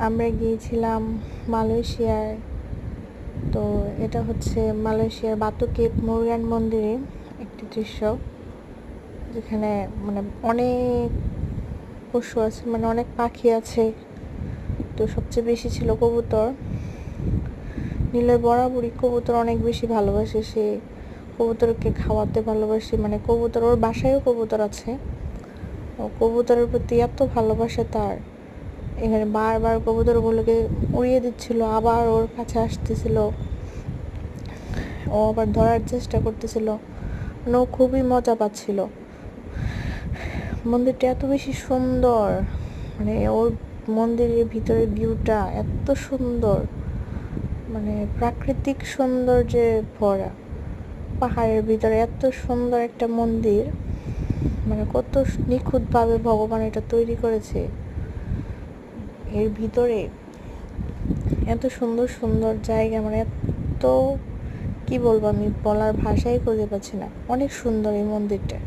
আমরা গিয়েছিলাম মালয়েশিয়ায়। তো এটা হচ্ছে মালয়েশিয়ার বাতু কেপ মুরুগান মন্দিরে একটি দৃশ্য, যেখানে মানে অনেক পশু আছে, মানে অনেক পাখি আছে। তো সবচেয়ে বেশি ছিল কবুতর। নিলয় বরাবরই কবুতর অনেক বেশি ভালোবাসে, সে কবুতরকে খাওয়াতে ভালোবাসে, মানে কবুতর, ওর বাসায়ও কবুতর আছে। ও কবুতরের প্রতি এত ভালোবাসে তার, এখানে বারবার কবুতরগুলোকে উড়িয়ে দিচ্ছিল, আবার ওর কাছে আসতেছিল, ও আবার ধরার চেষ্টা করতেছিল, মানে ও খুবই মজা পাচ্ছিল। মন্দিরটা এত বেশি সুন্দর, মানে ওর মন্দিরের ভিতরের ভিউটা এত সুন্দর, মানে প্রাকৃতিক সৌন্দর্যে ভরা। পাহাড়ের ভিতরে এত সুন্দর একটা মন্দির, মানে কত নিখুঁতভাবে ভগবান এটা তৈরি করেছে। এর ভিতরে এত সুন্দর সুন্দর জায়গা, মানে এত কি বলবো, আমি বলার ভাষাই খুঁজে পাচ্ছি না। অনেক সুন্দর এই মন্দিরটা।